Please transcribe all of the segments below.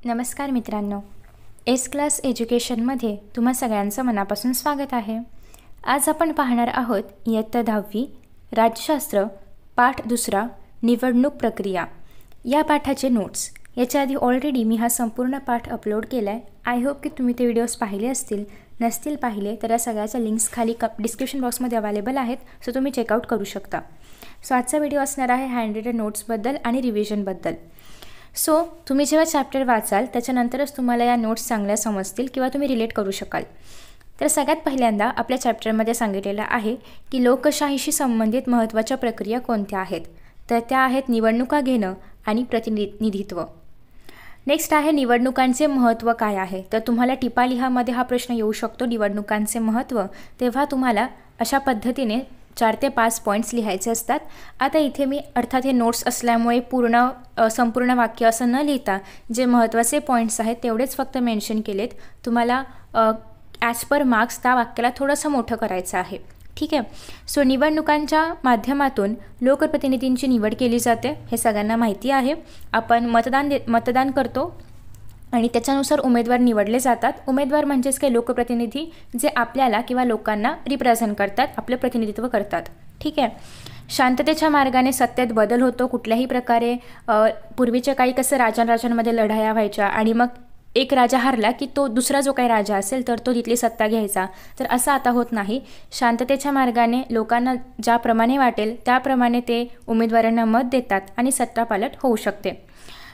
नमस्कार मित्रांनो, S class एज्युकेशनमध्ये तुम्हा सगळ्यांचं मनापासून स्वागत आहे। आज आपण पाहणार आहोत इयत्ता 10वी राज्यशास्त्र पाठ 2 निवडणूक प्रक्रिया या पाठाचे नोट्स। याच्या आधी ऑलरेडी मी हा संपूर्ण पाठ अपलोड केला आहे। आय होप की तुम्ही ते व्हिडिओज पाहिले असतील। नसतील पाहिले तर या सगळ्याच्या लिंक्स खाली डिस्क्रिप्शन बॉक्समध्ये अवेलेबल आहेत, सो तुम्ही चेकआउट करू शकता। सो आजचा व्हिडिओ असणार आहे हँड रिटन नोट्सबद्दल आणि रिव्हिजनबद्दल। सो तुम्ही जेव्हा चॅप्टर वाचाल त्याच्यानंतरच तुम्हाला या नोट्स चांगल्या समजतील किंवा तुम्ही रिलेट करू शकाल। तर सगळ्यात पहिल्यांदा आपल्या चॅप्टरमध्ये सांगितलेलं आहे की लोकशाहीशी संबंधित महत्त्वाच्या प्रक्रिया कोणत्या आहेत। तर त्या आहेत निवडणुका घेणं आणि प्रतिनिधित्व। नेक्स्ट आहे निवडणुकांचे महत्त्व काय आहे। तर तुम्हाला टिपा लिहामध्ये हा प्रश्न येऊ शकतो, निवडणुकांचे महत्त्व। तेव्हा तुम्हाला अशा पद्धतीने 4 ते 5 पॉईंट्स लिहायचे असतात। आता इथे मी अर्थात हे नोट्स असल्यामुळे संपूर्ण वाक्य असं न लिहिता जे महत्त्वाचे पॉईंट्स आहेत तेवढेच फक्त मेन्शन केलेत। तुम्हाला ॲज पर मार्क्स त्या वाक्याला थोडंसं मोठं करायचं आहे, ठीक आहे। सो निवडणुकांच्या माध्यमातून लोकप्रतिनिधींची निवड केली जाते, हे सगळ्यांना माहिती आहे। आपण मतदान करतो आणि त्याच्यानुसार उमेदवार निवडले जातात। उमेदवार म्हणजेच काही लोकप्रतिनिधी जे आपल्याला किंवा लोकांना रिप्रेझेंट करतात, आपलं प्रतिनिधित्व करतात, ठीक आहे। शांततेच्या मार्गाने सत्तेत बदल होतो कुठल्याही प्रकारे। पूर्वीच्या काळी कसं राजांमध्ये लढाया व्हायच्या आणि मग एक राजा हारला की तो दुसरा जो काही राजा असेल तर तो तिथली सत्ता घ्यायचा। तर असं आता होत नाही। शांततेच्या मार्गाने लोकांना ज्याप्रमाणे वाटेल त्याप्रमाणे ते उमेदवारांना मत देतात आणि सत्तापालट होऊ शकते।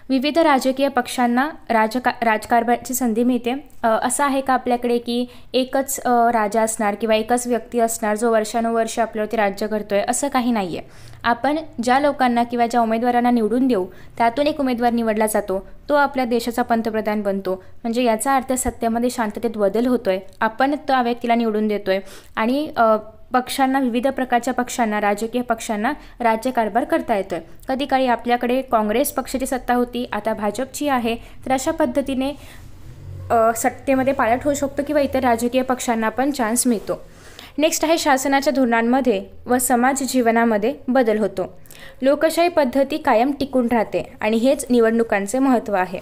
विविध राजकीय पक्षांना राजकारभाराची संधी मिळते। असं आहे का आपल्याकडे की एकच राजा असणार किंवा एकच व्यक्ती असणार जो वर्षानुवर्ष आपल्यावरती राज्य करतोय, असं काही नाही आहे। आपण ज्या लोकांना किंवा ज्या उमेदवारांना निवडून देऊ त्यातून एक उमेदवार निवडला जातो, तो आपल्या देशाचा पंतप्रधान बनतो। म्हणजे याचा अर्थ सत्तेमध्ये शांततेत बदल होतोय, आपण त्या व्यक्तीला निवडून देतोय आणि पक्षांना, विविध प्रकारच्या पक्षांना, राजकीय पक्षांना राज्यकारभार करता येतोय। कधी काळी आपल्याकडे काँग्रेस पक्षाची सत्ता होती, आता भाजपची आहे। तर अशा पद्धतीने सत्तेमध्ये पालट होऊ शकतो किंवा इतर राजकीय पक्षांना पण चान्स मिळतो। नेक्स्ट आहे शासनाच्या धोरणांमध्ये व समाज जीवनामध्ये बदल होतो। लोकशाही पद्धती कायम टिकून राहते आणि हेच निवडणुकांचे महत्त्व आहे।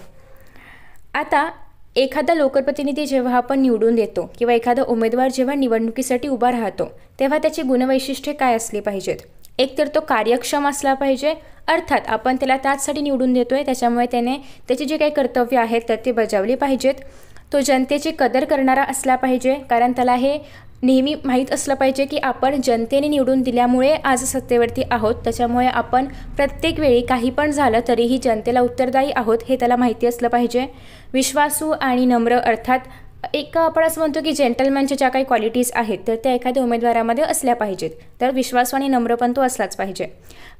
आता एखादा लोकप्रतिनिधी जेव्हा आपण निवडून देतो किंवा एखादा उमेदवार जेव्हा निवडणुकीसाठी उभा राहतो तेव्हा त्याची गुणवैशिष्ट्ये काय असली पाहिजेत। एक तर तो कार्यक्षम असला पाहिजे, अर्थात आपण त्याला त्याचसाठी निवडून देतोय त्याच्यामुळे त्याने त्याची जी काही कर्तव्य आहेत तर ते बजावली पाहिजेत। तो जनतेची कदर करणारा असला पाहिजे, कारण त्याला हे नेहमी माहीत असलं पाहिजे की आपण जनतेने निवडून दिल्यामुळे आज सत्तेवरती आहोत, त्याच्यामुळे आपण प्रत्येक वेळी काही पण झालं तरीही जनतेला उत्तरदायी आहोत हे त्याला माहिती असलं पाहिजे। विश्वासू आणि नम्र, अर्थात एक आपण असं म्हणतो की जेंटलमॅनच्या ज्या काही क्वालिटीज आहेत तर त्या एखाद्या उमेदवारामध्ये असल्या पाहिजेत। तर विश्वासू आणि नम्र पण तो असलाच पाहिजे।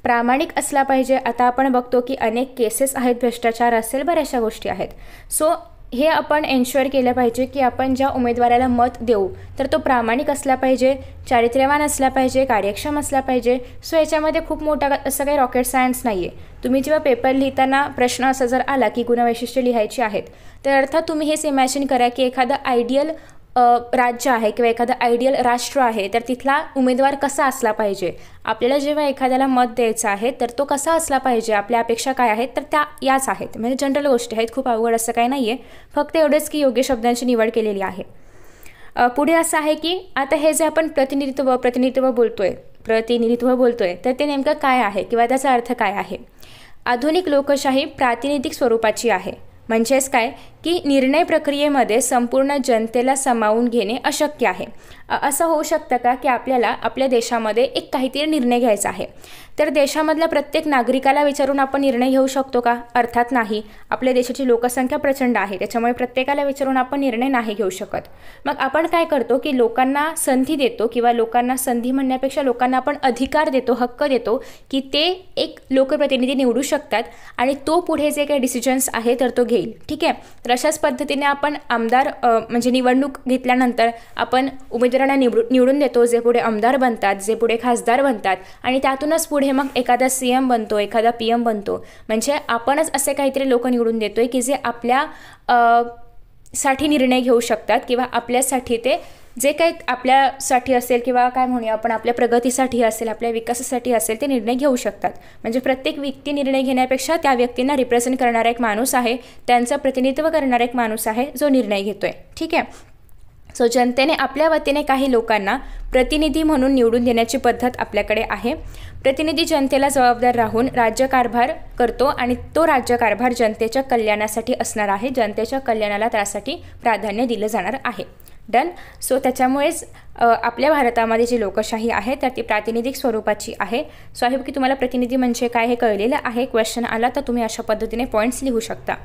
प्रामाणिक असला पाहिजे। आता आपण बघतो की अनेक केसेस आहेत, भ्रष्टाचार असेल, बऱ्याचशा गोष्टी आहेत। सो हे आपण एन्श्युअर केलं पाहिजे की आपण ज्या उमेदवाराला मत देऊ तर तो प्रामाणिक असला पाहिजे, चारित्र्यवान असला पाहिजे, कार्यक्षम असला पाहिजे। सो याच्यामध्ये खूप मोठा असं काही रॉकेट सायन्स नाही आहे। तुम्ही जेव्हा पेपर लिहिताना प्रश्न असा जर आला की गुणवैशिष्ट्ये लिहायची आहेत तर अर्थात तुम्ही हेच इमॅजिन करा की एखादं आयडियल राज्य आहे किंवा एखादं आयडियल राष्ट्र आहे तर तिथला उमेदवार कसा असला पाहिजे। आपल्याला जेव्हा एखाद्याला मत द्यायचं आहे तर तो कसा असला पाहिजे, आपल्या अपेक्षा काय आहेत तर त्या याच आहेत। म्हणजे जनरल गोष्टी आहेत, खूप अवघड असं काही नाही आहे, फक्त एवढेच की योग्य शब्दांची निवड केलेली आहे। पुढे असं आहे की आता हे जे आपण प्रतिनिधित्व बोलतोय तर ते नेमकं काय आहे किंवा त्याचा अर्थ काय आहे। आधुनिक लोकशाही प्रातिनिधिक स्वरूपाची आहे। म्हणजेच काय की निर्णय प्रक्रियेमध्ये संपूर्ण जनतेला सामावून घेणे अशक्य आहे। असं होऊ शकतं का की आपल्याला आपल्या देशामध्ये एक काहीतरी निर्णय घ्यायचा आहे तर देशामधल्या प्रत्येक नागरिकाला विचारून आपण निर्णय घेऊ शकतो का? अर्थात नाही। आपल्या देशाची लोकसंख्या प्रचंड आहे, त्याच्यामुळे प्रत्येकाला विचारून आपण निर्णय नाही घेऊ शकत। मग आपण काय करतो की लोकांना संधी देतो किंवा लोकांना संधी म्हणण्यापेक्षा लोकांना आपण अधिकार देतो, हक्क देतो की ते एक लोकप्रतिनिधी निवडू शकतात आणि तो पुढे जे काही डिसिजन्स आहे तर तो घेईल, ठीक आहे। तर अशाच पद्धतीने आपण आमदार म्हणजे निवडणूक घेतल्यानंतर आपण उमेदवारांना निवडून देतो जे पुढे आमदार बनतात, जे पुढे खासदार बनतात आणि त्यातूनच पुढे मग एखादा CM बनतो, एखादा PM बनतो। म्हणजे आपणच असे काहीतरी लोक निवडून देतोय की जे आपल्या साठी निर्णय घेऊ शकतात किंवा आपल्यासाठी ते जे काही आपल्यासाठी असेल किंवा काय म्हणूया आपण आपल्या प्रगतीसाठी असेल, आपल्या विकासासाठी असेल, ते निर्णय घेऊ शकतात. म्हणजे प्रत्येक व्यक्ती निर्णय घेण्यापेक्षा त्या व्यक्तींना रिप्रेझेंट करणारा एक माणूस आहे, त्यांचं प्रतिनिधित्व करणारा एक माणूस आहे जो निर्णय घेतोय. ठीक आहे. सो जनतेने आपल्या वतीने काही लोकांना प्रतिनिधी म्हणून निवडून देण्याची पद्धत आपल्याकडे आहे. प्रतिनिधी जनतेला जबाबदार राहून राज्यकारभार करतो आणि तो राज्यकारभार जनतेच्या कल्याणासाठी असणार आहे. जनतेच्या कल्याणाला त्यासाठी प्राधान्य दिलं जाणार आहे. डन. सो त्याच्यामुळेच आपल्या भारतामध्ये जी लोकशाही आहे तर ती प्रातिनिधिक स्वरूपाची आहे. सो आहे की तुम्हाला प्रतिनिधी म्हणजे काय हे कळलेलं आहे. क्वेश्चन आला तर तुम्ही अशा पद्धतीने पॉईंट्स लिहू शकता.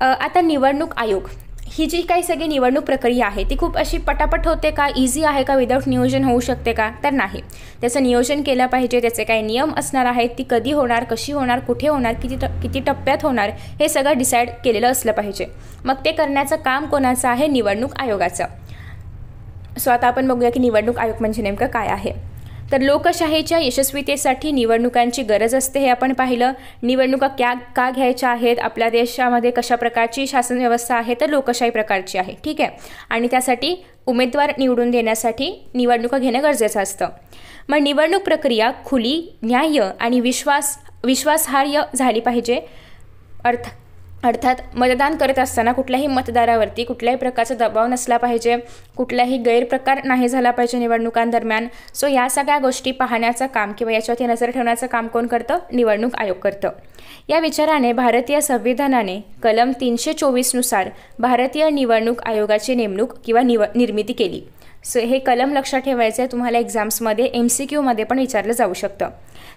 आता निवडणूक आयोग ही जी काही सगळी निवडणूक प्रक्रिया आहे ती खूप अशी पटापट होते का, इझी आहे का, विदाऊट नियोजन होऊ शकते का, तर नाही. त्याचं नियोजन केलं पाहिजे. त्याचे काही नियम असणार आहेत. ती कधी होणार, कशी होणार, कुठे होणार, किती टप्प्यात होणार, हे सगळं डिसाईड केलेलं असलं पाहिजे. मग ते करण्याचं काम कोणाचं आहे? निवडणूक आयोगाचं. सो आता आपण बघूया की निवडणूक आयोग म्हणजे नेमकं काय आहे. तर लोकशाहीच्या यशस्वीतेसाठी निवडणुकांची गरज असते हे आपण पाहिलं. निवडणुका का घ्यायच्या आहेत, आपल्या देशामध्ये कशा प्रकारची शासन व्यवस्था आहे, तर लोकशाही प्रकारची आहे. ठीक आहे. आणि त्यासाठी उमेदवार निवडून देण्यासाठी निवडणुका घेणं गरजेचं असतं. मग निवडणूक प्रक्रिया खुली, न्याय्य आणि विश्वासार्ह झाली पाहिजे. अर्थात मतदान करत असताना कुठल्याही मतदारावरती कुठल्याही प्रकारचा दबाव नसला पाहिजे, कुठलाही गैरप्रकार नाही झाला पाहिजे निवडणुकांदरम्यान. सो या सगळ्या गोष्टी पाहण्याचं काम किंवा याच्यावरती नजर ठेवण्याचं काम कोण करतं? निवडणूक आयोग करतं. या विचाराने भारतीय संविधानाने कलम 324 नुसार भारतीय निवडणूक आयोगाची नेमणूक किंवा निर्मिती केली. सो हे कलम लक्षात ठेवायचं आहे. तुम्हाला एक्झाम्समध्ये MCQमध्ये पण विचारलं जाऊ शकतं.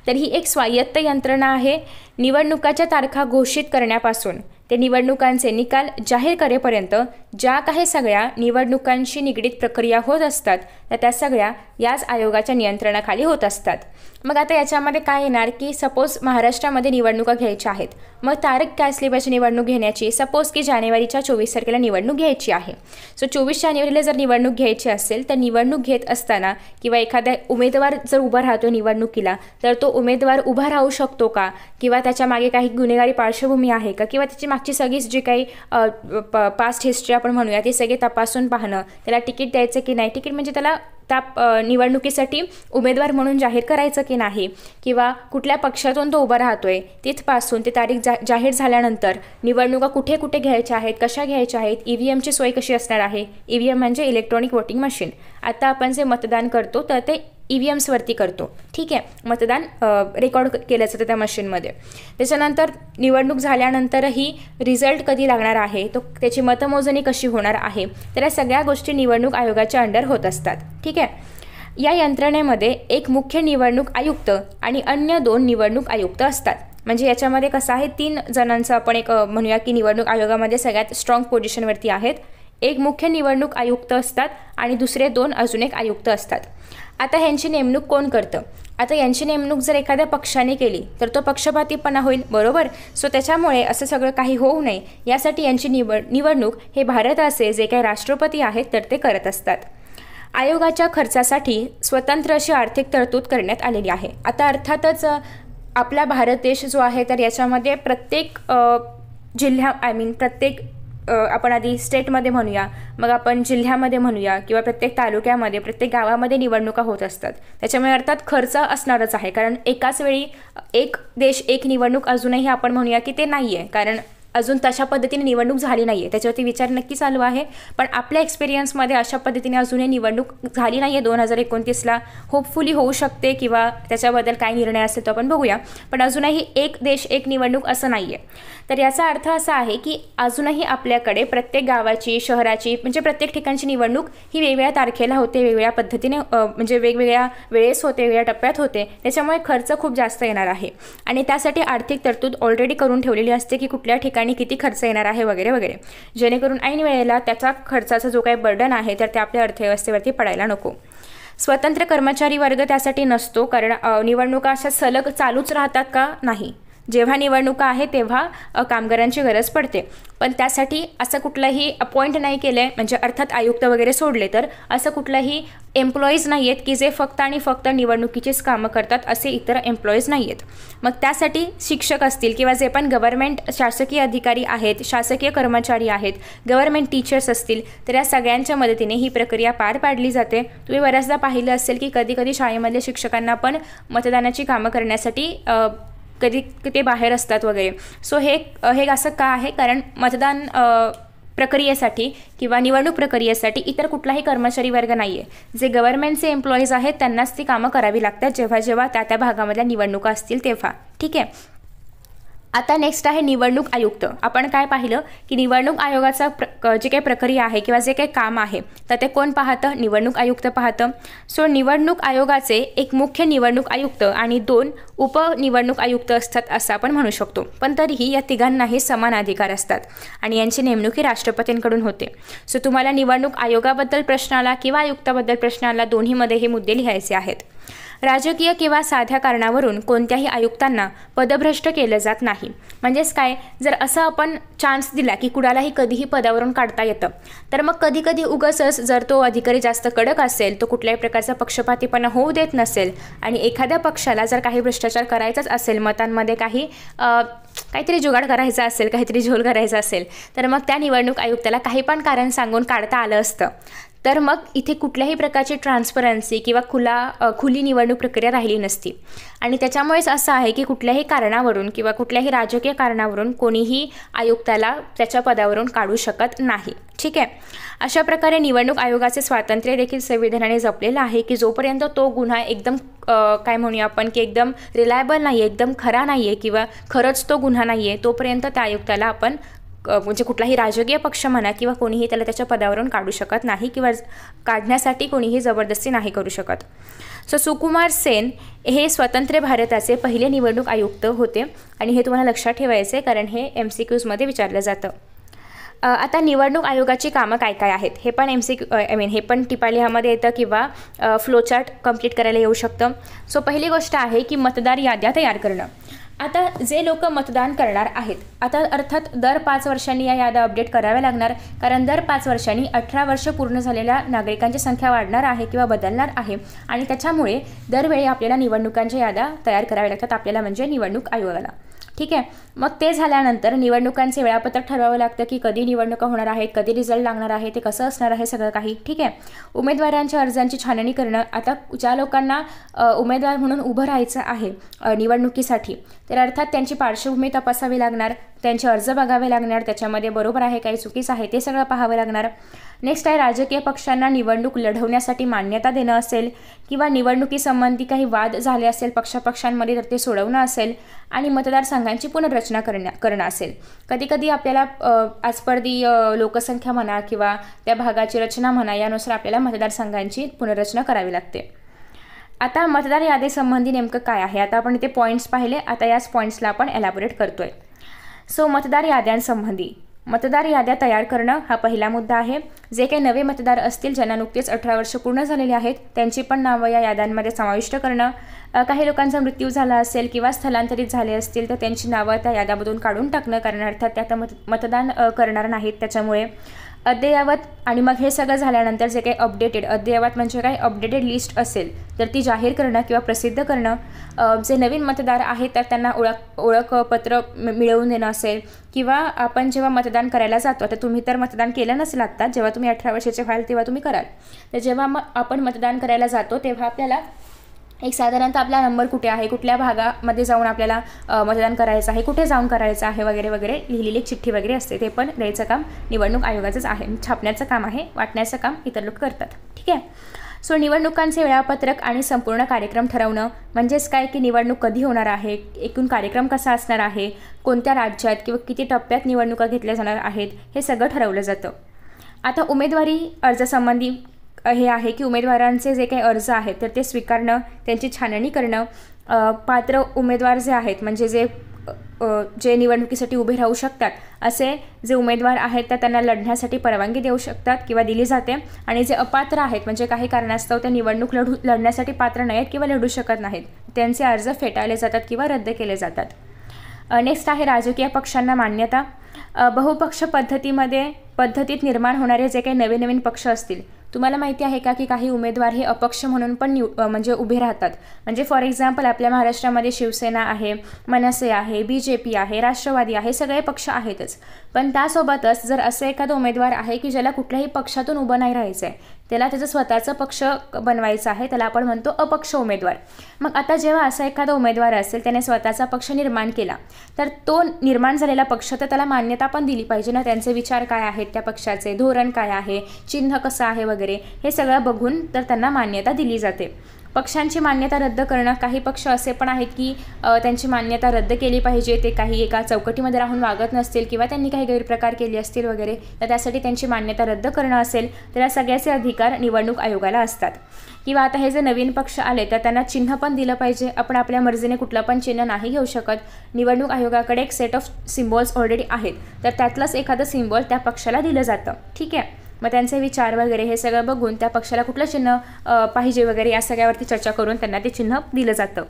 तर ही एक स्वायत्त यंत्रणा आहे. निवडणुकाच्या तारखा घोषित करण्यापासून ते निवडणुकांचे निकाल जाहीर करेपर्यंत ज्या काही सगळ्या निवडणुकांशी निगडीत प्रक्रिया होत असतात तर त्या सगळ्या याच आयोगाच्या नियंत्रणाखाली होत असतात. मग आता याच्यामध्ये काय येणार की सपोज महाराष्ट्रामध्ये निवडणुका घ्यायच्या आहेत. मग तारीख काय असली पाहिजे निवडणूक घेण्याची? सपोज की जानेवारीच्या 24 तारखेला निवडणूक घ्यायची आहे. सो 24 जानेवारीला जर निवडणूक घ्यायची असेल तर निवडणूक घेत असताना किंवा एखादा उमेदवार जर उभा राहतो निवडणुकीला तर तो उमेदवार उभा राहू शकतो का, किंवा त्याच्या मागे काही गुन्हेगारी पार्श्वभूमी आहे का, किंवा त्याची मागची सगळीच जी काही पास्ट हिस्ट्री आपण म्हणूया ती सगळी तपासून पाहणं, त्याला तिकीट द्यायचं की नाही, तिकीट म्हणजे त्याला त्या निवडणुकीसाठी उमेदवार म्हणून जाहीर करायचं की नाही, किंवा कुठल्या पक्षातून तो उभा राहतोय तिथपासून ते तारीख जाहीर झाल्यानंतर निवडणुका कुठे कुठे घ्यायच्या आहेत, कशा घ्यायच्या आहेत, EVMची सोय कशी असणार आहे. EVM म्हणजे इलेक्ट्रॉनिक वोटिंग मशीन. आता आपण जे मतदान करतो तर ते EVMsवरती करतो. ठीक आहे. मतदान रेकॉर्ड केलं जातं त्या मशीनमध्ये. त्याच्यानंतर निवडणूक झाल्यानंतरही रिझल्ट कधी लागणार आहे, तो त्याची मतमोजणी कशी होणार आहे, तर या सगळ्या गोष्टी निवडणूक आयोगाच्या अंडर होत असतात. ठीक आहे. या यंत्रणेमध्ये एक मुख्य निवडणूक आयुक्त आणि अन्य 2 निवडणूक आयुक्त असतात. म्हणजे याच्यामध्ये कसं आहे, 3 जणांचं आपण एक म्हणूया की निवडणूक आयोगामध्ये सगळ्यात स्ट्रॉंग पोझिशनवरती आहेत. एक मुख्य निवडणूक आयुक्त असतात आणि दुसरे 2 अजून एक आयुक्त असतात. आता ह्यांची नेमणूक कोण करतं? आता यांची नेमणूक जर एखाद्या पक्षाने केली तर तो पक्षपातीपणा होईल, बरोबर. सो त्याच्यामुळे असं सगळं काही होऊ नये यासाठी यांची निवडणूक हे भारताचे जे काही राष्ट्रपती आहेत तर ते करत असतात. आयोगाच्या खर्चासाठी स्वतंत्र अशी आर्थिक तरतूद करण्यात आलेली आहे. आता अर्थातच आपला भारत देश जो आहे तर याच्यामध्ये प्रत्येक प्रत्येक आपण आधी स्टेटमध्ये म्हणूया, मग आपण जिल्ह्यामध्ये म्हणूया, किंवा प्रत्येक तालुक्यामध्ये, प्रत्येक गावामध्ये निवडणुका होत असतात. त्याच्यामुळे अर्थात खर्च असणारच आहे, कारण एकाच वेळी एक देश एक निवडणूक अजूनही आपण म्हणूया की ते नाही आहे, कारण अजून तशा पद्धतीने निवडणूक झाली नाही आहे. त्याच्यावरती विचार नक्की चालू आहे, पण आपल्या एक्सपिरियन्समध्ये अशा पद्धतीने अजूनही निवडणूक झाली नाही आहे. 2029ला होपफुली होऊ शकते, किंवा त्याच्याबद्दल काय निर्णय असेल तो आपण बघूया. पण अजूनही एक देश एक निवडणूक असं नाही आहे. तर याचा अर्थ असा आहे की अजूनही आपल्याकडे प्रत्येक गावाची, शहराची, म्हणजे प्रत्येक ठिकाणची निवडणूक ही वेगवेगळ्या तारखेला होते, वेगवेगळ्या पद्धतीने, म्हणजे वेगवेगळ्या वेळेस होते, वेगवेगळ्या टप्प्यात होते. त्याच्यामुळे खर्च खूप जास्त येणार आहे आणि त्यासाठी आर्थिक तरतूद ऑलरेडी करून ठेवलेली असते की कुठल्या ठिकाणी किती खर्च येणार आहे वगैरे वगैरे, जेणेकरून ऐन वेळेला त्याचा खर्चाचा जो काही बर्डन आहे तर ते आपल्या अर्थव्यवस्थेवरती पडायला नको. स्वतंत्र कर्मचारी वर्ग त्यासाठी नसतो, कारण निवडणुका अशा सलग चालूच राहतात का? नाही. जेव्हा निवडणुका आहे तेव्हा कामगारांची गरज पडते. पण त्यासाठी असं कुठलंही अपॉइंट नाही केलं आहे, म्हणजे अर्थात आयुक्त वगैरे सोडले तर असं कुठलंही एम्प्लॉईज नाही आहेत की जे फक्त आणि फक्त निवडणुकीचीच कामं करतात, असे इतर एम्प्लॉईज नाही आहेत. मग त्यासाठी शिक्षक असतील किंवा जे पण गव्हर्मेंट शासकीय अधिकारी आहेत, शासकीय कर्मचारी आहेत, गव्हर्मेंट टीचर्स असतील, तर या सगळ्यांच्या मदतीने ही प्रक्रिया पार पाडली जाते. तुम्ही बऱ्याचदा पाहिलं असेल की कधी कधी शाळेमधल्या शिक्षकांना पण मतदानाची कामं करण्यासाठी कधी ते बाहेर असतात वगैरे. सो हे असं का आहे, कारण मतदान प्रक्रियेसाठी किंवा निवडणूक प्रक्रियेसाठी इतर कुठलाही कर्मचारी वर्ग नाही आहे. जे गव्हर्नमेंटचे एम्प्लॉईज आहेत त्यांनाच ती कामं करावी लागतात जेव्हा जेव्हा त्या भागामधल्या निवडणुका असतील तेव्हा. ठीक आहे. आता नेक्स्ट आहे निवडणूक आयुक्त. आपण काय पाहिलं की निवडणूक आयोगाचा जे काही प्रक्रिया आहे किंवा जे काही काम आहे तर ते कोण पाहतं, निवडणूक आयुक्त पाहतं. सो निवडणूक आयोगाचे एक मुख्य निवडणूक आयुक्त आणि 2 उपनिवडणूक आयुक्त असतात असं आपण म्हणू शकतो. पण तरीही या तिघांनाही समान अधिकार असतात आणि यांची नेमणूक ही राष्ट्रपतींकडून होते. सो तुम्हाला निवडणूक आयोगाबद्दल प्रश्न आला किंवा आयुक्ताबद्दल प्रश्न आला, दोन्हीमध्ये हे मुद्दे लिहायचे आहेत. राजकीय किंवा साध्या कारणावरून कोणत्याही आयुक्तांना पदभ्रष्ट केलं जात नाही. म्हणजेच काय, जर असं आपण चान्स दिला की कुणालाही कधीही पदावरून काढता येतं, तर मग कधी कधी उगाचच जर तो अधिकारी जास्त कडक असेल, तो कुठल्याही प्रकारचा पक्षपातीपणा होऊ देत नसेल आणि एखाद्या पक्षाला जर काही भ्रष्टाचार करायचाच असेल, मतांमध्ये काहीतरी जुगाड करायचा असेल, काहीतरी झोल करायचा असेल, तर मग त्या निवडणूक आयुक्ताला काही पण कारण सांगून काढता आलं असतं. तर मग इथे कुठल्याही प्रकारची ट्रान्सपरन्सी किंवा खुली निवडणूक प्रक्रिया राहिली नसती. आणि त्याच्यामुळेच असं आहे की कुठल्याही कारणावरून किंवा कुठल्याही राजकीय कारणावरून कोणीही आयुक्ताला त्याच्या पदावरून काढू शकत नाही. ठीक आहे. अशा प्रकारे निवडणूक आयोगाचे स्वातंत्र्य देखील संविधानाने जपलेलं आहे की जोपर्यंत तो गुन्हा एकदम काय म्हणूया आपण की एकदम रिलायबल नाही आहे, एकदम खरा नाही आहे किंवा खरंच तो गुन्हा नाही आहे, तोपर्यंत त्या आयुक्ताला आपण म्हणजे कुठलाही राजकीय पक्ष म्हणा किंवा कोणीही त्याला त्याच्या पदावरून काढू शकत नाही किंवा काढण्यासाठी कोणीही जबरदस्ती नाही करू शकत. सो सुकुमार सेन हे स्वतंत्र भारताचे पहिले निवडणूक आयुक्त होते आणि हे तुम्हाला लक्षात ठेवायचे कारण हे MCQजमध्ये विचारलं जातं. आता निवडणूक आयोगाची कामं काय काय आहेत हे पण हे पण टिपालिहामध्ये येतं किंवा फ्लोचार्ट कंप्लीट करायला येऊ शकतं. सो पहिली गोष्ट आहे की मतदार याद्या तयार करणं. आता जे लोक मतदान करणार आहेत, आता अर्थात दर 5 वर्षांनी या याद्या अपडेट कराव्या लागणार, कारण दर 5 वर्षांनी 18 वर्ष पूर्ण झालेल्या नागरिकांची संख्या वाढणार आहे किंवा बदलणार आहे आणि त्याच्यामुळे दरवेळी आपल्याला निवडणुकांच्या याद्या तयार कराव्या लागतात आपल्याला, म्हणजे निवडणूक आयोगाला. ठीक आहे. मग ते झाल्यानंतर निवडणुकांचे वेळापत्रक ठरवावं लागतं की कधी निवडणुका होणार आहेत, कधी रिझल्ट लागणार आहे, ते कसं असणार आहे सगळं काही. ठीक आहे. उमेदवारांच्या अर्जांची छाननी करणं. आता ज्या लोकांना उमेदवार म्हणून उभं राहायचं आहे निवडणुकीसाठी, तर अर्थात त्यांची पार्श्वभूमी तपासावी लागणार, त्यांचे अर्ज बघावे लागणार, त्याच्यामध्ये बरोबर आहे काही चुकीचं आहे ते सगळं पाहावं लागणार. नेक्स्ट आहे राजकीय पक्षांना निवडणूक लढवण्यासाठी मान्यता देणं असेल किंवा निवडणुकीसंबंधी काही वाद झाले असेल पक्षापक्षांमध्ये तर ते सोडवणं असेल आणि मतदारसंघांची पुनर्रचना करणं असेल. कधीकधी आपल्याला आजपर्दी लोकसंख्या म्हणा किंवा त्या भागाची रचना म्हणा यानुसार आपल्याला मतदारसंघांची पुनर्रचना करावी लागते. आता मतदार यादीसंबंधी नेमकं काय आहे, आता आपण इथे पॉईंट्स पाहिले, आता याच पॉईंट्सला आपण एलॅबोरेट करतोय. सो मतदार याद्यांसंबंधी मतदार याद्या तयार करणं हा पहिला मुद्दा आहे. जे काही नवे मतदार असतील ज्यांना नुकतेच 18 वर्ष पूर्ण झालेली आहेत त्यांची पण नावं या याद्यांमध्ये समाविष्ट करणं. काही लोकांचा मृत्यू झाला असेल किंवा स्थलांतरित झाले असतील तर त्यांची नावं त्या याद्यामधून काढून टाकणं, कारण अर्थात त्या आता मतदान करणार नाहीत त्याच्यामुळे. अद्ययावत आणि मग हे सगळं झाल्यानंतर जे काही अद्ययावत म्हणजे काय अपडेटेड लिस्ट असेल तर ती जाहीर करणं किंवा प्रसिद्ध करणं. जे नवीन मतदार आहेत तर त्यांना ओळखपत्र मिळवून देणं असेल किंवा आपण जेव्हा मतदान करायला जातो, आता तुम्ही तर मतदान केलं नसेल आत्ता, जेव्हा तुम्ही 18 वर्षाचे व्हाल तेव्हा तुम्ही कराल, तर जेव्हा मग आपण मतदान करायला जातो तेव्हा आपल्याला एक साधारणतः आपला नंबर कुठे आहे, कुठल्या भागामध्ये जाऊन आपल्याला मतदान करायचं आहे, कुठे जाऊन करायचं आहे वगैरे वगैरे लिहिलेली एक चिठ्ठी वगैरे असते, ते पण द्यायचं काम निवडणूक आयोगाचंच आहे. छापण्याचं काम आहे, वाटण्याचं काम इतर लोक करतात. ठीक आहे. सो निवडणुकांचे वेळापत्रक आणि संपूर्ण कार्यक्रम ठरवणं म्हणजेच काय की निवडणूक कधी होणार आहे, एकूण कार्यक्रम कसा असणार आहे, कोणत्या राज्यात किंवा किती टप्प्यात निवडणुका घेतल्या जाणार आहेत हे सगळं ठरवलं जातं. आता उमेदवारी अर्जासंबंधी हे आहे की उमेदवारांचे जे काही अर्ज आहेत तर ते स्वीकारणं, त्यांची छाननी करणं. पात्र उमेदवार जे आहेत म्हणजे जे निवडणुकीसाठी उभे राहू शकतात असे जे उमेदवार आहेत तर त्यांना लढण्यासाठी परवानगी देऊ शकतात किंवा दिली जाते. आणि जे अपात्र आहेत म्हणजे काही कारणास्तव ते निवडणूक लढण्यासाठी पात्र नाहीत किंवा लढू शकत नाहीत त्यांचे अर्ज फेटाळले जातात किंवा रद्द केले जातात. नेक्स्ट आहे राजकीय पक्षांना मान्यता. बहुपक्ष पद्धतीत निर्माण होणारे जे काही नवीन नवीन पक्ष असतील, तुम्हाला माहिती आहे का की काही उमेदवार हे अपक्ष म्हणून पण म्हणजे उभे राहतात. म्हणजे फॉर एक्झाम्पल आपल्या महाराष्ट्रामध्ये शिवसेना आहे, मनसे आहे, BJP आहे, राष्ट्रवादी आहे, सगळे पक्ष आहेतच. पण त्यासोबतच जर असं एखादा उमेदवार आहे की ज्याला कुठल्याही पक्षातून उभं नाही राहायचं आहे, त्याला त्याचं स्वतःचं पक्ष बनवायचं आहे, त्याला आपण म्हणतो अपक्ष उमेदवार. मग आता जेव्हा असा एखादा उमेदवार असेल, त्याने स्वतःचा पक्ष निर्माण केला, तर तो निर्माण झालेला पक्ष तर त्याला मान्यता पण दिली पाहिजे ना. त्यांचे विचार काय आहेत, त्या पक्षाचे धोरण काय आहे, चिन्ह कसं आहे वगैरे, हे सगळं बघून तर त्यांना मान्यता दिली जाते. पक्षांची मान्यता रद्द करणं, काही पक्ष असे पण आहेत की त्यांची मान्यता रद्द केली पाहिजे, ते काही एका चौकटीमध्ये राहून वागत नसतील किंवा त्यांनी काही गैरप्रकार केले असतील वगैरे, तर त्यासाठी त्यांची मान्यता रद्द करणं असेल तर या सगळ्याचे अधिकार निवडणूक आयोगाला असतात. किंवा आता हे जे नवीन पक्ष आले तर त्यांना चिन्ह पण दिलं पाहिजे. आपण आपल्या मर्जीने कुठलं पण चिन्ह नाही घेऊ शकत. निवडणूक आयोगाकडे एक सेट ऑफ सिम्बॉल्स ऑलरेडी आहेत, तर त्यातलंच एखादं सिम्बॉल त्या पक्षाला दिलं जातं. ठीक आहे. मग त्यांचे विचार वगैरे हे सगळं बघून त्या पक्षाला कुठलं चिन्ह पाहिजे वगैरे या सगळ्यावरती चर्चा करून त्यांना ते चिन्ह दिलं जातं.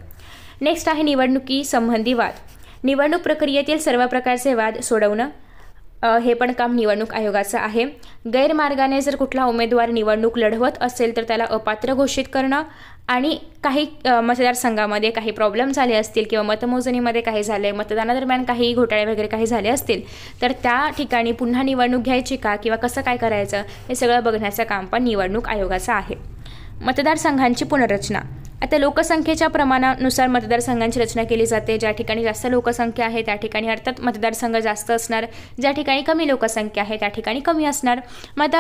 नेक्स्ट आहे निवडणुकी संबंधी वाद. निवडणूक प्रक्रियेतील सर्व प्रकारचे वाद सोडवणं, हे पण काम निवडणूक आयोगाचं आहे. गैरमार्गाने जर कुठला उमेदवार निवडणूक लढवत असेल तर त्याला अपात्र घोषित करणं, आणि काही मतदारसंघामध्ये काही प्रॉब्लेम झाले असतील किंवा मतमोजणीमध्ये काही झाले, मतदानादरम्यान काही घोटाळे वगैरे काही झाले असतील तर त्या ठिकाणी पुन्हा निवडणूक घ्यायची का किंवा कसं काय करायचं हे सगळं बघण्याचं काम पण निवडणूक आयोगाचं आहे. मतदारसंघांची पुनर्रचना. आता लोकसंख्येच्या प्रमाणानुसार मतदारसंघांची रचना केली जाते. ज्या ठिकाणी जास्त लोकसंख्या आहे त्या ठिकाणी अर्थात मतदारसंघ जास्त असणार, ज्या ठिकाणी कमी लोकसंख्या आहे त्या ठिकाणी कमी असणार. मग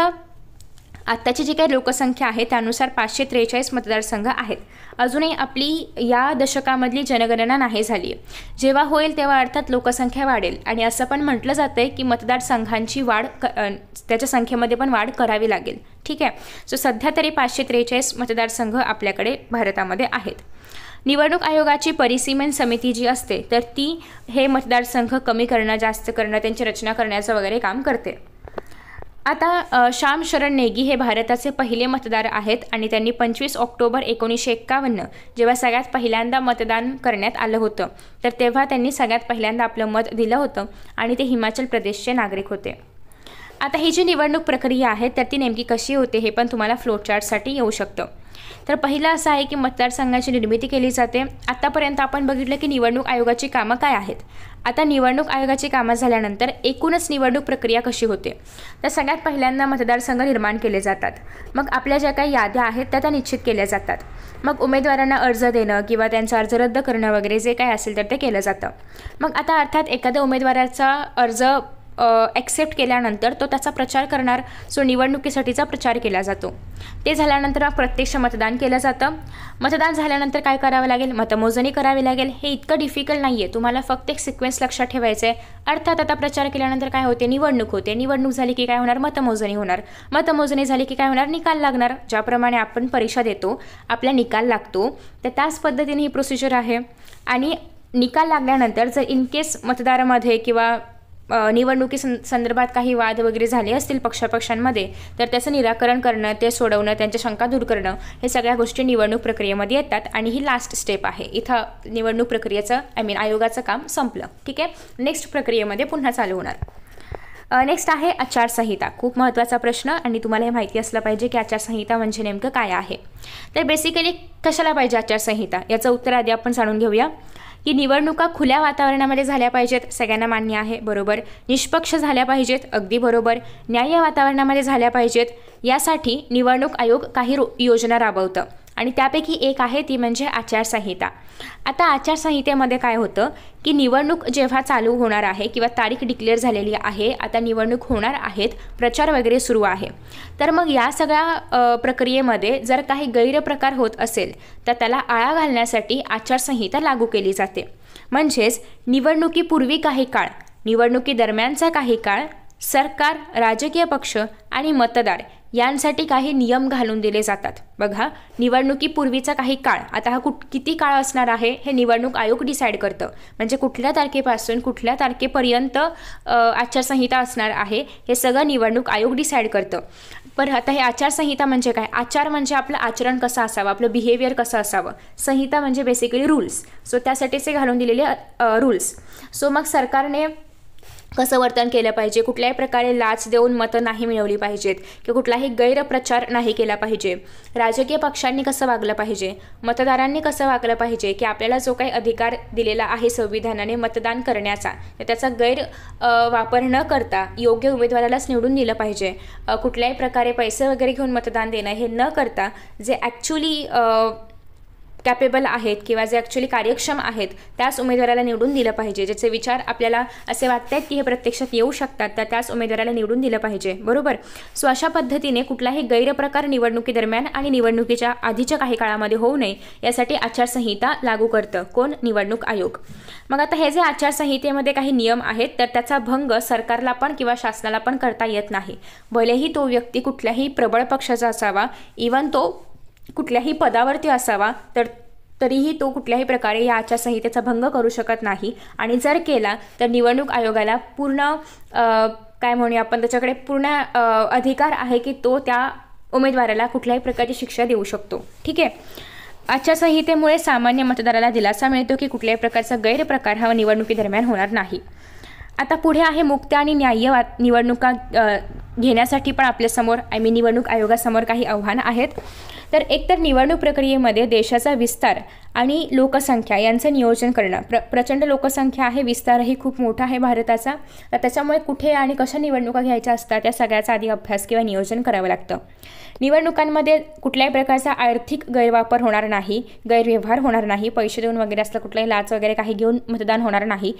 आत्ताची जी काही लोकसंख्या आहे त्यानुसार 543 मतदारसंघ आहेत. अजूनही आपली या दशकामधली जनगणना नाही झाली आहे. जेव्हा होईल तेव्हा अर्थात लोकसंख्या वाढेल, आणि असं पण म्हटलं जातं आहे की मतदारसंघांची वाढ त्याच्या संख्येमध्ये पण वाढ करावी लागेल. ठीक आहे. सो सध्या तरी 543 मतदारसंघ आपल्याकडे भारतामध्ये आहेत. निवडणूक आयोगाची परिसीमन समिती जी असते तर ती हे मतदारसंघ कमी करणं, जास्त करणं, त्यांची रचना करण्याचं वगैरे काम करते. आता श्याम शरण नेगी हे भारताचे पहिले मतदार आहेत, आणि त्यांनी 25 ऑक्टोबर 1951 जेव्हा सगळ्यात पहिल्यांदा मतदान करण्यात आलं होतं तर तेव्हा त्यांनी सगळ्यात पहिल्यांदा आपलं मत दिलं होतं, आणि ते हिमाचल प्रदेशचे नागरिक होते. आता ही जी निवडणूक प्रक्रिया आहे तर ती नेमकी कशी होते हे पण तुम्हाला फ्लोचार्टसाठी येऊ शकतं. तर पहिलं असं आहे की मतदारसंघाची निर्मिती केली जाते. आतापर्यंत आपण बघितलं की निवडणूक आयोगाची कामं काय आहेत. आता निवडणूक आयोगाची कामं झाल्यानंतर एकूणच निवडणूक प्रक्रिया कशी होते, तर सगळ्यात पहिल्यांदा मतदारसंघ निर्माण केले जातात. मग आपल्या ज्या काही याद्या आहेत त्या निश्चित केल्या जातात. मग उमेदवारांना अर्ज देणं किंवा त्यांचा अर्ज रद्द करणं वगैरे जे काही असेल तर ते केलं जातं. मग आता अर्थात एखाद्या उमेदवाराचा अर्ज ॲक्सेप्ट केल्यानंतर तो त्याचा प्रचार करणार. सो निवडणुकीसाठीचा प्रचार केला जातो. ते झाल्यानंतर प्रत्यक्ष मतदान केलं जातं. मतदान झाल्यानंतर काय करावं लागेल, मतमोजणी करावी लागेल. हे इतकं डिफिकल्ट नाही आहे, तुम्हाला फक्त एक सिक्वेन्स लक्षात ठेवायचं आहे. अर्थात आता प्रचार केल्यानंतर काय होते, निवडणूक होते. निवडणूक झाली की काय होणार, मतमोजणी होणार. मतमोजणी झाली की काय होणार, निकाल लागणार. ज्याप्रमाणे आपण परीक्षा देतो आपला निकाल लागतो तर त्याच पद्धतीने ही प्रोसिजर आहे. आणि निकाल लागल्यानंतर जर इन केस मतदारामध्ये किंवा निवडणुकी संदर्भात काही वाद वगैरे झाले असतील पक्षांमध्ये तर त्याचं निराकरण करणं, ते सोडवणं, त्यांच्या शंका दूर करणं, हे सगळ्या गोष्टी निवडणूक प्रक्रियेमध्ये येतात. आणि ही लास्ट स्टेप आहे. इथं निवडणूक प्रक्रियेचं आयोगाचं काम संपलं. ठीक आहे. नेक्स्ट प्रक्रियेमध्ये पुन्हा चालू होणार. नेक्स्ट आहे आचारसंहिता. खूप महत्त्वाचा प्रश्न, आणि तुम्हाला हे माहिती असलं पाहिजे की आचारसंहिता म्हणजे नेमकं काय आहे. तर बेसिकली कशाला पाहिजे आचारसंहिता, याचं उत्तर आधी आपण जाणून घेऊया. की निवडणुका खुल्या वातावरणामध्ये झाल्या पाहिजेत, सगळ्यांना मान्य आहे, बरोबर. निष्पक्ष झाल्या पाहिजेत, अगदी बरोबर. न्याय्य वातावरणामध्ये झाल्या पाहिजेत, यासाठी निवडणूक आयोग काही योजना राबवतं, आणि त्यापैकी एक आहे ती म्हणजे आचारसंहिता. आता आचारसंहितेमध्ये काय होतं की निवडणूक जेव्हा चालू होणार आहे किंवा तारीख डिक्लेअर झालेली आहे, आता निवडणूक होणार आहेत, प्रचार वगैरे सुरू आहे, तर मग या सगळ्या प्रक्रियेमध्ये जर काही गैरप्रकार होत असेल तर त्याला आळा घालण्यासाठी आचारसंहिता लागू केली जाते. म्हणजेच निवडणुकीपूर्वी काही काळ, निवडणुकीदरम्यानचा काही काळ सरकार, राजकीय पक्ष आणि मतदार यांसाठी काही नियम घालून दिले जातात. बघा, निवडणुकीपूर्वीचा काही काळ, आता हा किती काळ असणार आहे हे निवडणूक आयोग डिसाईड करतं. म्हणजे कुठल्या तारखेपासून कुठल्या तारखेपर्यंत आचारसंहिता असणार आहे हे सगळं निवडणूक आयोग डिसाईड करतं. पण आता हे आचारसंहिता म्हणजे काय? आचार म्हणजे आपलं आचरण कसं असावं, आपलं बिहेवियर कसं असावं. संहिता म्हणजे बेसिकली रूल्स. सो त्यासाठीच घालून दिलेले रूल्स. सो मग सरकारने कसं वर्तन केलं पाहिजे, कुठल्याही प्रकारे लाच देऊन मतं नाही मिळवली पाहिजेत किंवा कुठलाही गैरप्रचार नाही केला पाहिजे, राजकीय पक्षांनी कसं वागलं पाहिजे, मतदारांनी कसं वागलं पाहिजे, की आपल्याला जो काही अधिकार दिलेला आहे संविधानाने मतदान करण्याचा त्याचा वापर न करता योग्य उमेदवारालाच निवडून दिलं पाहिजे. कुठल्याही प्रकारे पैसे वगैरे घेऊन मतदान देणं हे न करता जे ॲक्च्युली कॅपेबल आहेत किंवा जे ॲक्च्युली कार्यक्षम आहेत त्याच उमेदवाराला निवडून दिलं पाहिजे. ज्याचे विचार आपल्याला असे वाटतात की हे प्रत्यक्षात येऊ शकतात तर त्याच उमेदवाराला निवडून दिलं पाहिजे. बरोबर. सो अशा पद्धतीने कुठलाही गैरप्रकार निवडणुकीदरम्यान आणि निवडणुकीच्या आधीच्या काही काळामध्ये होऊ नये यासाठी आचारसंहिता लागू करतं कोण? निवडणूक आयोग. मग आता हे जे आचारसंहितेमध्ये काही नियम आहेत तर त्याचा भंग सरकारला पण किंवा शासनाला पण करता येत नाही. भलेही तो व्यक्ती कुठल्याही प्रबळ पक्षाचा असावा, इवन तो कुठल्याही पदावरती असावा, तरीही तो कुठल्याही प्रकारे या आचारसंहितेचा भंग करू शकत नाही. आणि जर केला तर निवडणूक आयोगाला पूर्ण काय म्हणूया आपण त्याच्याकडे पूर्ण अधिकार आहे की तो त्या उमेदवाराला कुठल्याही प्रकारची शिक्षा देऊ शकतो. ठीक आहे. आचारसंहितेमुळे सामान्य मतदाराला दिलासा मिळतो की कुठल्याही प्रकारचा गैरप्रकार हा निवडणुकीदरम्यान होणार नाही. आता पुढे आहे मुक्त आणि न्याय्य निवडणुका घेण्यासाठी पण आपल्यासमोर निवडणूक आयोगासमोर काही आव्हानं आहेत. तर एकतर निवडणूक प्रक्रियेमध्ये देशाचा विस्तार आणि लोकसंख्या यांचं नियोजन करणं. प्रचंड लोकसंख्या आहे, विस्तारही खूप मोठा आहे भारताचा. तर त्याच्यामुळे कुठे आणि कशा निवडणुका घ्यायच्या असतात त्या सगळ्याचा आधी अभ्यास किंवा नियोजन करावं लागतं. निवडणुकांमध्ये कुठल्याही प्रकारचा आर्थिक गैरवापर होणार नाही, गैरव्यवहार होणार नाही, पैसे देऊन वगैरे असलं कुठलाही लाच वगैरे काही घेऊन मतदान होणार नाही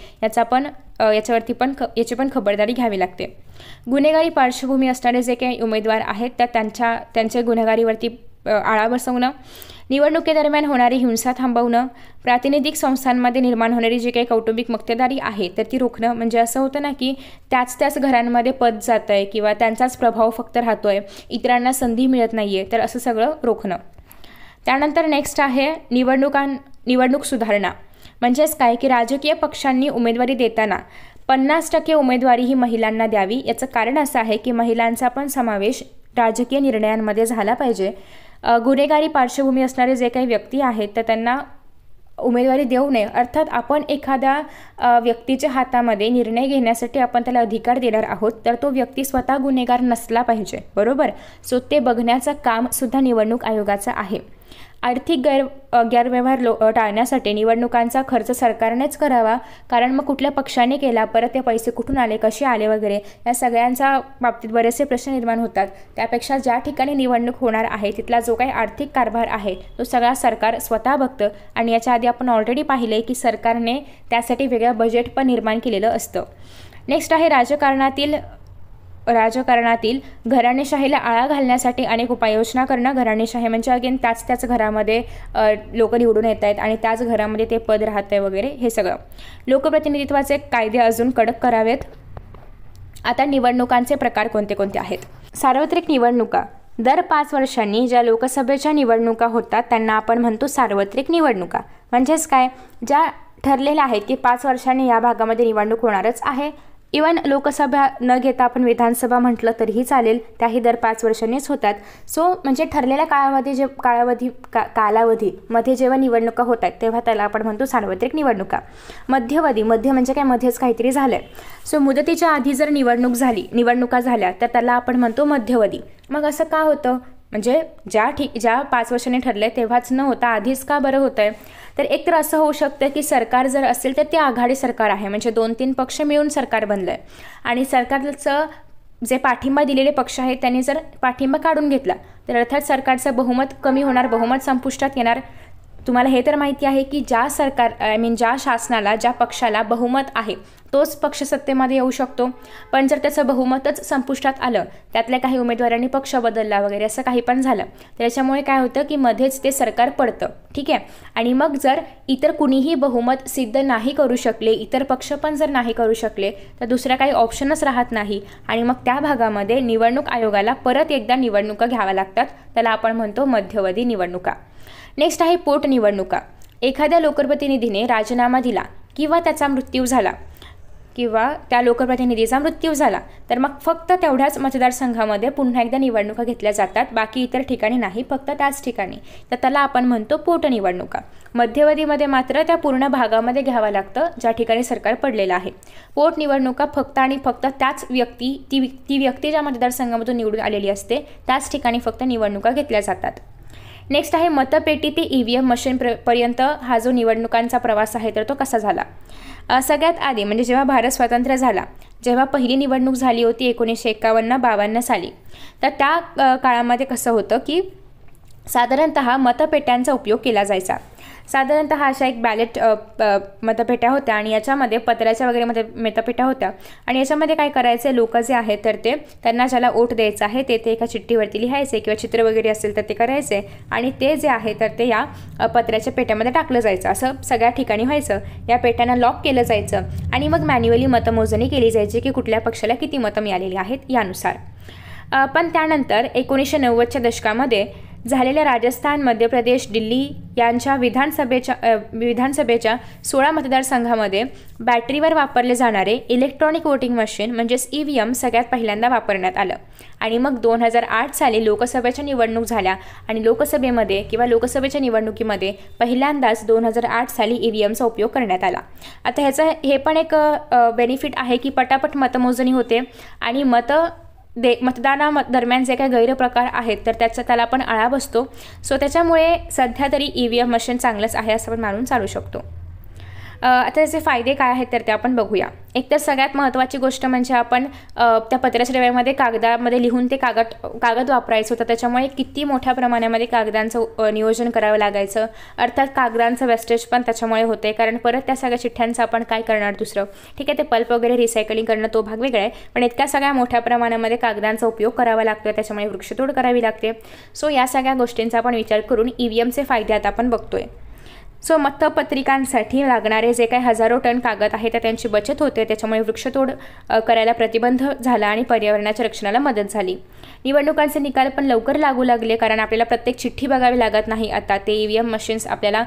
याची पण खबरदारी घ्यावी लागते. गुन्हेगारी पार्श्वभूमी असणारे जे काही उमेदवार आहेत तर त्यांच्या गुन्हेगारीवरती आळा बसवणं, निवडणुकीदरम्यान होणारी हिंसा थांबवणं, प्रातिनिधिक संस्थांमध्ये निर्माण होणारी जी काही कौटुंबिक मक्तेदारी आहे तर ती रोखणं. म्हणजे असं होतं ना की त्याच घरांमध्ये पद जात आहे किंवा त्यांचाच प्रभाव फक्त राहतोय, इतरांना संधी मिळत नाही आहे, तर असं सगळं रोखणं. त्यानंतर नेक्स्ट आहे निवडणूक सुधारणा. म्हणजेच काय की राजकीय पक्षांनी उमेदवारी देताना 50% उमेदवारी ही महिलांना द्यावी. याचं कारण असं आहे की महिलांचा पण समावेश राजकीय निर्णयांमध्ये झाला पाहिजे. गुन्हेगारी पार्श्वभूमी असणारे जे काही व्यक्ती आहेत तर त्यांना उमेदवारी देऊ नये. अर्थात आपण एखाद्या व्यक्तीच्या हातामध्ये निर्णय घेण्यासाठी आपण त्याला अधिकार देणार आहोत तर तो व्यक्ती स्वतः गुन्हेगार नसला पाहिजे. बरोबर. सो ते बघण्याचं काम सुद्धा निवडणूक आयोगाचं आहे. आर्थिक गैरव्यवहार टाळण्यासाठी निवडणुकांचा खर्च सरकारनेच करावा. कारण मग कुठल्या पक्षाने केला, परत ते पैसे कुठून आले, कसे आले वगैरे या सगळ्यांच्या बाबतीत बरेचसे प्रश्न निर्माण होतात. त्यापेक्षा ज्या ठिकाणी निवडणूक होणार आहे तिथला जो काही आर्थिक कारभार आहे तो सगळा सरकार स्वतः बघतं. आणि याच्या आधी आपण ऑलरेडी पाहिलं की सरकारने त्यासाठी वेगळं बजेट पण निर्माण केलेलं असतं. नेक्स्ट आहे राजकारणातील घराणेशाहीला आळा घालण्यासाठी अनेक उपाययोजना करणं. घराणेशाही म्हणजे अगेन त्याच घरामध्ये लोक निवडून येत आहेत आणि त्याच घरामध्ये ते पद राहत आहे वगैरे हे सगळं. लोकप्रतिनिधित्वाचे कायदे अजून कडक करावेत. आता निवडणुकांचे प्रकार कोणते कोणते आहेत? सार्वत्रिक निवडणुका. दर 5 वर्षांनी ज्या लोकसभेच्या निवडणुका होतात त्यांना आपण म्हणतो सार्वत्रिक निवडणुका. म्हणजेच काय, ज्या ठरलेल्या आहेत की 5 वर्षांनी या भागामध्ये निवडणूक होणारच आहे. इवन लोकसभा न घेता आपण विधानसभा म्हटलं तरीही चालेल, त्याही दर 5 वर्षांनीच होतात. सो म्हणजे ठरलेल्या कालावधीमध्ये जेव्हा निवडणुका होतात तेव्हा त्याला आपण म्हणतो सार्वत्रिक निवडणुका. मध्य म्हणजे काय, मध्येच काहीतरी झालंय. सो मुदतीच्या आधी जर निवडणुका झाल्या तर त्याला आपण म्हणतो मध्यवधी. मग असं का होतं? म्हणजे ज्या 5 वर्षांनी ठरलंय तेव्हाच न होता आधीच का बरं होतं आहे? तर एक तर असं होऊ शकतं की सरकार जर असेल तर ते आघाडी सरकार आहे, म्हणजे 2-3 पक्ष मिळून सरकार बनलं आहे आणि सरकारचं जे पाठिंबा दिलेले पक्ष आहेत त्यांनी जर पाठिंबा काढून घेतला तर अर्थात सरकारचं बहुमत कमी होणार, बहुमत संपुष्टात येणार. तुम्हाला हे तर माहिती आहे की ज्या ज्या शासनाला, ज्या पक्षाला बहुमत आहे तोच पक्ष सत्तेमध्ये येऊ शकतो. पण जर त्याचं बहुमतच संपुष्टात आलं, त्यातल्या काही उमेदवारांनी पक्ष बदलला वगैरे असं काही पण झालं, त्याच्यामुळे काय होतं की मध्येच ते सरकार पडतं. ठीक आहे. आणि मग जर इतर कुणीही बहुमत सिद्ध नाही करू शकले, इतर पक्ष पण जर नाही करू शकले, तर दुसरा काही ऑप्शनच राहत नाही आणि मग त्या भागामध्ये निवडणूक आयोगाला परत एकदा निवडणुका घ्याव्या लागतात. त्याला आपण म्हणतो मध्यवधी निवडणुका. नेक्स्ट आहे पोटनिवडणुका. एखाद्या लोकप्रतिनिधीने राजीनामा दिला किंवा त्याचा मृत्यू झाला किंवा त्या लोकप्रतिनिधीचा मृत्यू झाला तर मग फक्त तेवढ्याच मतदारसंघामध्ये पुन्हा एकदा निवडणुका घेतल्या जातात, बाकी इतर ठिकाणी नाही, फक्त त्याच ठिकाणी. तर त्याला आपण म्हणतो पोटनिवडणुका. मध्यवधीमध्ये मात्र त्या पूर्ण भागामध्ये घ्यावं लागतं ज्या ठिकाणी सरकार पडलेलं आहे. पोटनिवडणुका फक्त आणि फक्त त्याच व्यक्ती ती व्यक्ती ज्या मतदारसंघामधून निवडून आलेली असते त्याच ठिकाणी फक्त निवडणुका घेतल्या जातात. नेक्स्ट आहे मतपेटी ते EVM मशीन पर्यंत हा जो निवडणुकांचा प्रवास आहे तर तो कसा झाला. सगळ्यात आधी म्हणजे जेव्हा भारत स्वतंत्र झाला, जेव्हा पहिली निवडणूक झाली होती 1951-52 साली, तर त्या काळामध्ये कसं होतं की साधारणतः मतपेट्यांचा उपयोग केला जायचा. साधारणतः अशा एक बॅलेट मतपेट्या होत्या आणि याच्यामध्ये पत्राच्या वगैरे मतपेट्या होत्या आणि याच्यामध्ये काय करायचे, लोक जे आहेत तर ते त्यांना ज्याला वोट द्यायचं आहे ते एका चिठ्ठीवरती लिहायचे किंवा चित्र वगैरे असेल तर ते करायचे आणि ते जे आहे तर ते या पत्राच्या पेट्यामध्ये टाकलं जायचं. असं सगळ्या ठिकाणी व्हायचं. या पेट्यांना लॉक केलं जायचं आणि मग मॅन्युअली मतमोजणी केली जायची की कुठल्या पक्षाला किती मतं मिळालेली आहेत यानुसार. पण त्यानंतर 1990च्या दशकामध्ये झालेल्या राजस्थान, मध्य प्रदेश, दिल्ली यांच्या विधानसभेच्या 16 मतदारसंघामध्ये बॅटरीवर वापरले जाणारे इलेक्ट्रॉनिक वोटिंग मशीन म्हणजेच EVM सगळ्यात पहिल्यांदा वापरण्यात आलं. आणि मग 2008 साली लोकसभेच्या निवडणूक झाल्या आणि लोकसभेच्या निवडणुकीमध्ये पहिल्यांदाच 2008 साली EVMचा उपयोग करण्यात आला. आता ह्याचं हे पण एक बेनिफिट आहे की पटापट मतमोजणी होते आणि मतदानादरम्यान जे काही गैरप्रकार आहेत तर त्याला आपण आळा बसतो. सो त्याच्यामुळे सध्या तरी EVM मशीन चांगलंच आहे असं आपण मानून चालू शकतो. आता त्याचे फायदे काय आहेत तर ते आपण बघूया. एक तर सगळ्यात महत्त्वाची गोष्ट म्हणजे आपण त्या पत्राच्या डब्यामध्ये कागदामध्ये लिहून ते कागद वापरायचं होतं. त्याच्यामुळे किती मोठ्या प्रमाणामध्ये कागदांचं नियोजन करावं लागायचं. अर्थात कागदांचं वेस्टेज पण त्याच्यामुळे होते, कारण परत त्या सगळ्या चिठ्ठ्यांचं आपण काय करणार दुसरं. ठीक आहे, ते पल्प वगैरे रिसायकलिंग करणं तो भाग वेगळा आहे, पण इतक्या सगळ्या मोठ्या प्रमाणामध्ये कागदांचा उपयोग करावा लागतो, त्याच्यामुळे वृक्षतोड करावी लागते. सो या सगळ्या गोष्टींचा आपण विचार करून EVMचे फायदे आता आपण बघतोय. सो मतपत्रिकांसाठी लागणारे जे काही हजारो टन कागद आहे तर त्यांची बचत होते, त्याच्यामुळे वृक्षतोड करायला प्रतिबंध झाला आणि पर्यावरणाच्या रक्षणाला मदत झाली. निवडणुकांचे निकाल पण लवकर लागू लागले, कारण आपल्याला प्रत्येक चिठ्ठी बघावी लागत नाही. आता ते EVM मशीन्स आपल्याला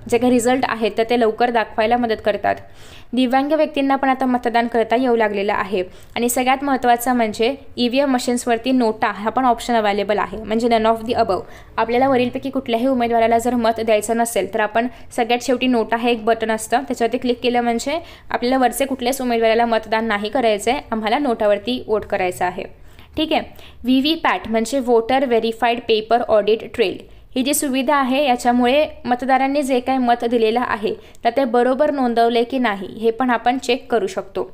जे काही रिझल्ट आहेत तर ते लवकर दाखवायला मदत करतात. दिव्यांग व्यक्तींना पण आता मतदान करता येऊ लागलेलं आहे. आणि सगळ्यात महत्त्वाचं म्हणजे EVM मशीन्सवरती नोटा हा पण ऑप्शन अवेलेबल आहे, म्हणजे नन ऑफ दी अबव. आपल्याला वरीलपैकी कुठल्याही उमेदवाराला जर मत द्यायचं नसेल तर आपण सगळ्यात शेवटी नोटा हे एक बटन असतं, त्याच्यावरती क्लिक केलं म्हणजे आपल्याला वरचे कुठल्याच उमेदवाराला मतदान नाही करायचं आहे, आम्हाला नोटावरती वोट करायचं आहे. ठीक आहे. VVPAT म्हणजे voter verified paper audit trail. ही जी सुविधा आहे याच्यामुळे मतदारांनी जे काही मत दिलेलं आहे तर ते बरोबर नोंदवले की नाही हे पण आपण चेक करू शकतो.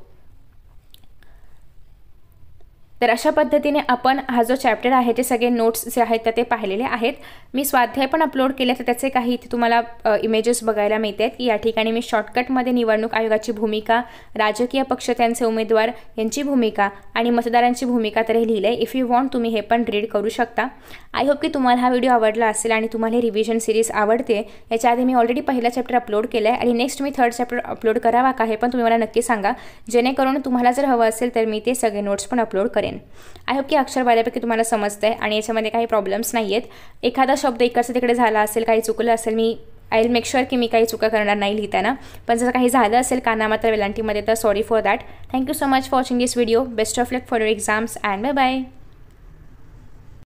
तर अशा पद्धतीने आपण हा जो चॅप्टर आहे ते सगळे नोट्स जे आहेत तर ते पाहिलेले आहेत. मी स्वाध्याय पण अपलोड केले, तर त्याचे काही इथे तुम्हाला इमेजेस बघायला मिळतात की या ठिकाणी मी शॉर्टकटमध्ये निवडणूक आयोगाची भूमिका, राजकीय पक्ष त्यांचे उमेदवार यांची भूमिका आणि मतदारांची भूमिका तर हे लिहिलं आहे. इफ यू वॉन्ट तुम्ही हे पण रीड करू शकता. आय होप की तुम्हाला हा व्हिडिओ आवडला असेल आणि तुम्हाला हे रिव्हिजन सिरीज आवडते. याच्या आधी मी ऑलरेडी पहिला चॅप्टर अपलोड केला आहे आणि नेक्स्ट मी 3rd चॅप्टर अपलोड करावा का हे पण तुम्ही मला नक्की सांगा, जेणेकरून तुम्हाला जर हवं असेल तर मी ते सगळे नोट्स पण अपलोड करेन. आय होप की अक्षर बऱ्यापैकी तुम्हाला समजतंय आणि याच्यामध्ये काही प्रॉब्लेम्स नाही आहेत. एखादा शब्द इकडचं तिकडे झाला असेल, काही चुकलं असेल, मी आय विल मेक शुअर की मी काही चुका करणार नाही लिहिताना. पण जर काही झालं असेल कानामात्र वेलांटीमध्ये तर sorry for that. Thank you so much for watching this video. Best of luck for your exams and bye bye.